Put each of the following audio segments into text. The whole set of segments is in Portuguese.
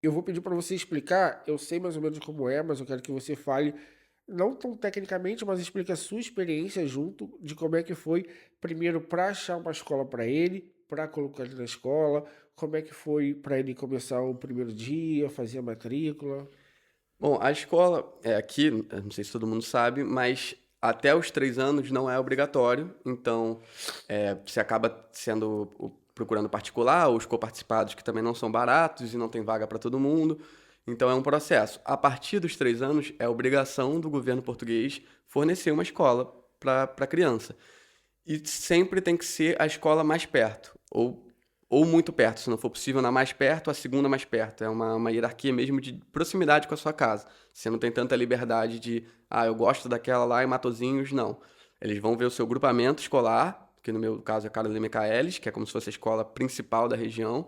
eu vou pedir para você explicar, eu sei mais ou menos como é, mas eu quero que você fale, não tão tecnicamente, mas explique a sua experiência junto de como é que foi, primeiro, para achar uma escola para ele, para colocar ele na escola, como é que foi para ele começar o primeiro dia, fazer a matrícula. Bom, a escola é aqui, eu não sei se todo mundo sabe, mas até os 3 anos não é obrigatório. Então, você acaba procurando particular, os coparticipados que também não são baratos e não tem vaga para todo mundo. Então, é um processo. A partir dos 3 anos, é obrigação do governo português fornecer uma escola para a criança. E sempre tem que ser a escola mais perto, ou muito perto, se não for possível, na mais perto, a segunda mais perto. É uma hierarquia mesmo de proximidade com a sua casa. Você não tem tanta liberdade de, eu gosto daquela lá em Matozinhos, não. Eles vão ver o seu grupamento escolar, que no meu caso é a Carolina Michaelis, que é como se fosse a escola principal da região,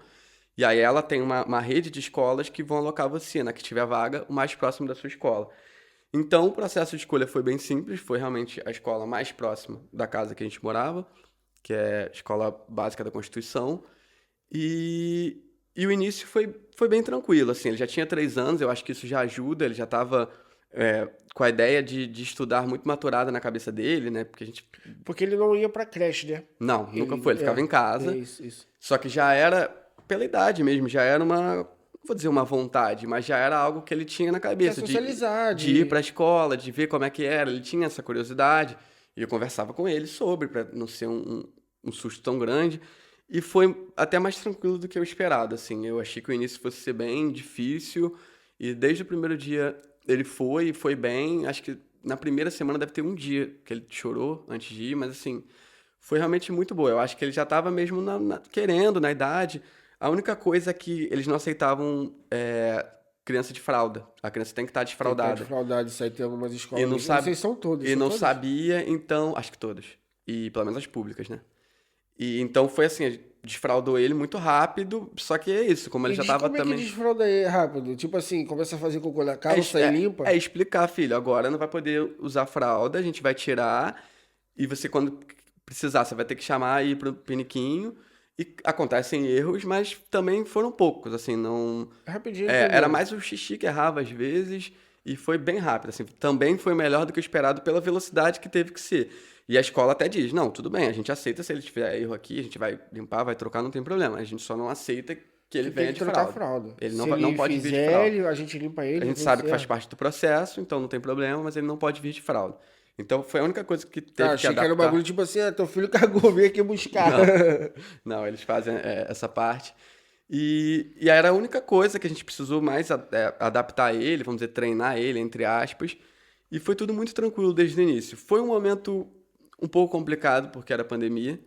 e aí ela tem uma rede de escolas que vão alocar você, na que tiver vaga, o mais próximo da sua escola. Então, o processo de escolha foi bem simples, foi realmente a escola mais próxima da casa que a gente morava, que é a Escola Básica da Constituição, e, e o início foi bem tranquilo, assim, ele já tinha 3 anos, eu acho que isso já ajuda, ele já estava com a ideia de estudar muito maturada na cabeça dele, né, porque a gente, Porque ele não ia para creche, né? não, nunca foi, Ele, ele ficava em é casa, isso, isso. só que já era, pela idade mesmo, já era não vou dizer uma vontade, mas já era algo que ele tinha na Quer cabeça, socializar, de ir para a escola, de ver como é que era, ele tinha essa curiosidade, e eu conversava com ele sobre, para não ser um susto tão grande, e foi até mais tranquilo do que eu esperado, assim, eu achei que o início fosse ser bem difícil, e desde o primeiro dia ele foi bem, acho que na primeira semana deve ter um dia que ele chorou antes de ir, mas assim, foi realmente muito boa. Eu acho que ele já estava mesmo querendo, na idade. A única coisa é que eles não aceitavam criança de fralda. A criança tem que estar tem que estar desfraldada. desfraudado, isso aí tem algumas E escolas. não Eu não sabe, sei se são todas, e são não todas? sabia, então, acho que todas. E pelo menos as públicas, né? E então foi assim, a gente desfraldou ele muito rápido, só que é isso, como ele já estava Como é que também. desfralda aí rápido? Tipo assim, começa a fazer cocô na É, calça e limpa? é explicar, filho, agora não vai poder usar fralda, a gente vai tirar, e você, quando precisar, você vai ter que chamar e ir pro piniquinho. E acontecem erros, mas também foram poucos, assim, não... Rapidinho, Era entendeu? mais o xixi que errava às vezes, e foi bem rápido, assim. Também foi melhor do que o esperado pela velocidade que teve que ser. E a escola até diz, não, tudo bem, a gente aceita se ele tiver erro aqui, a gente vai limpar, vai trocar, não tem problema. A gente só não aceita que ele Que tem venha que de trocar a fralda. fralda. Ele Se não ele pode vir de fizer, fralda. a gente limpa A ele, tá gente tudo sabe que faz certo. parte do processo, então não tem problema, mas ele não pode vir de fralda. Então foi a única coisa que Ah, teve que achei que era um bagulho adaptar. tipo assim, teu filho cagou, vem aqui buscar. Não, não, eles fazem essa parte. E aí era a única coisa que a gente precisou mais adaptar ele, vamos dizer, treinar ele, entre aspas. E foi tudo muito tranquilo desde o início. Foi um momento um pouco complicado, porque era pandemia.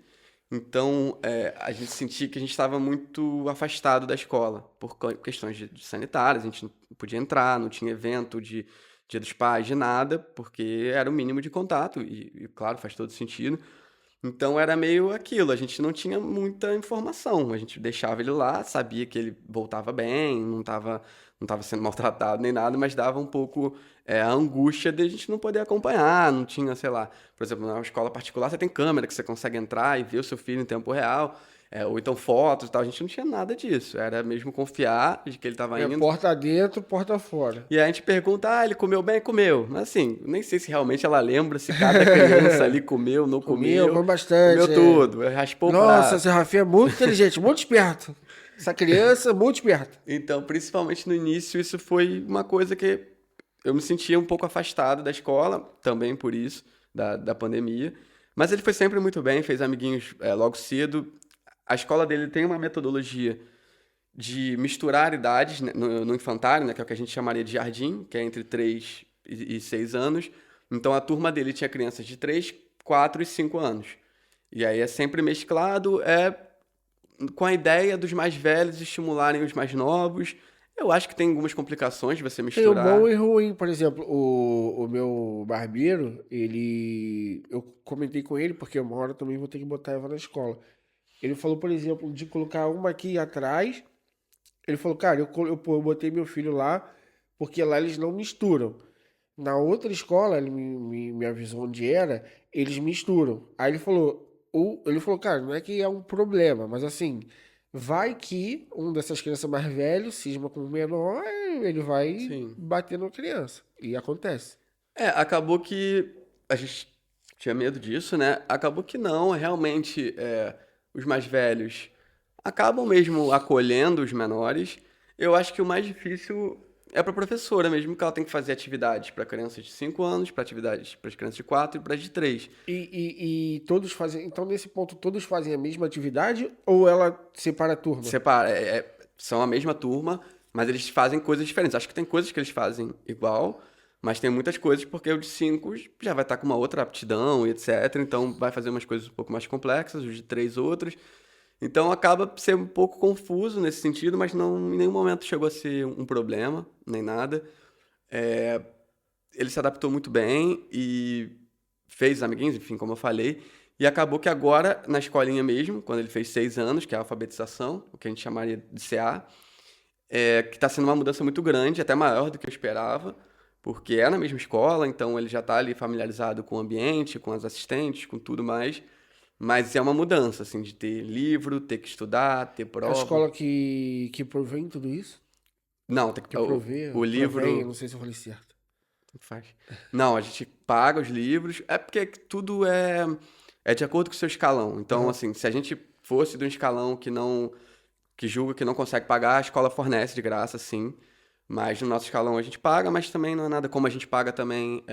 Então, a gente sentia que a gente estava muito afastado da escola, por questões de sanitárias. A gente não podia entrar, não tinha evento de Dia dos Pais, de nada, porque era o mínimo de contato. E claro, faz todo sentido. Então era meio aquilo, a gente não tinha muita informação. A gente deixava ele lá, sabia que ele voltava bem, não tava sendo maltratado nem nada, mas dava um pouco a angústia de a gente não poder acompanhar, não tinha, sei lá, por exemplo, na escola particular você tem câmera que você consegue entrar e ver o seu filho em tempo real, ou então fotos e tal. A gente não tinha nada disso, era mesmo confiar de que ele estava É indo. porta dentro, porta fora. E aí a gente pergunta, ele comeu bem? Comeu. Mas assim, nem sei se realmente ela lembra se cada criança ali comeu, não Comeu, comeu. come Comeu bastante. tudo, raspou o Nossa, prato. esse Rafinha é muito inteligente, muito esperto. Essa criança, muito esperta. Então, principalmente no início, isso foi uma coisa que eu me sentia um pouco afastado da escola, também por isso, da pandemia. Mas ele foi sempre muito bem, fez amiguinhos logo cedo. A escola dele tem uma metodologia de misturar idades, né, no infantário, né, que é o que a gente chamaria de jardim, que é entre 3 e 6 anos. Então a turma dele tinha crianças de 3, 4 e 5 anos. E aí é sempre mesclado, com a ideia dos mais velhos estimularem os mais novos. Eu acho que tem algumas complicações de você Tem o bom e misturar. ruim, por exemplo, o meu barbeiro, ele. Eu comentei com ele, porque uma hora também vou ter que botar ela na escola. Ele falou, por exemplo, de colocar uma aqui atrás. Ele falou, cara, eu botei meu filho lá, porque lá eles não misturam. Na outra escola, ele me avisou onde era, eles misturam. Aí ele falou, cara, não é que é um problema, mas assim, Vai que um dessas crianças mais velhos cisma com o menor, ele vai Sim. bater na criança. E acontece. Acabou que a gente tinha medo disso, né? Acabou que não, realmente, os mais velhos acabam mesmo acolhendo os menores. Eu acho que o mais difícil é para a professora mesmo, que ela tem que fazer atividades para crianças de 5 anos, para atividades para as crianças de 4 e para as de 3. E todos fazem. Então, nesse ponto, todos fazem a mesma atividade ou ela separa a turma? Separa, são a mesma turma, mas eles fazem coisas diferentes. Acho que tem coisas que eles fazem igual, mas tem muitas coisas porque o de 5 já vai estar com uma outra aptidão e etc. Então vai fazer umas coisas um pouco mais complexas, os de 3 outras. Então acaba sendo um pouco confuso nesse sentido, mas não em nenhum momento chegou a ser um problema, nem nada. É, ele se adaptou muito bem e fez amiguinhos, enfim, como eu falei. E acabou que agora, na escolinha mesmo, quando ele fez 6 anos, que é a alfabetização, o que a gente chamaria de CA, que está sendo uma mudança muito grande, até maior do que eu esperava, porque é na mesma escola, então ele já está ali familiarizado com o ambiente, com as assistentes, com tudo mais. Mas é uma mudança, assim, de ter livro, ter que estudar, ter A prova. escola que provém tudo isso? Não, tem que, Que provê, o provém, eu não livro. sei se eu falei certo. Tanto faz. Não, a gente paga os livros. É porque tudo é de acordo com o seu escalão. Então, Aham. assim, se a gente fosse de um escalão que julga que não consegue pagar, a escola fornece de graça, sim. Mas no nosso escalão a gente paga, mas também não é nada como a gente paga também.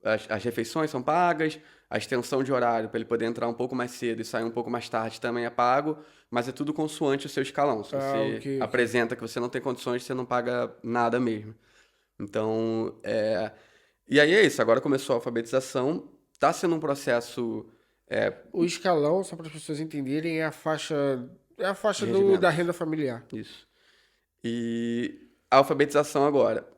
As refeições são pagas, a extensão de horário para ele poder entrar um pouco mais cedo e sair um pouco mais tarde também é pago, mas é tudo consoante o seu escalão. Se Ah, você ok, ok. apresenta que você não tem condições, você não paga nada mesmo. Então, e aí é isso, agora começou a alfabetização, está sendo um processo O escalão, só para as pessoas entenderem, é a faixa de da rendimentos. renda familiar. Isso. E a alfabetização agora.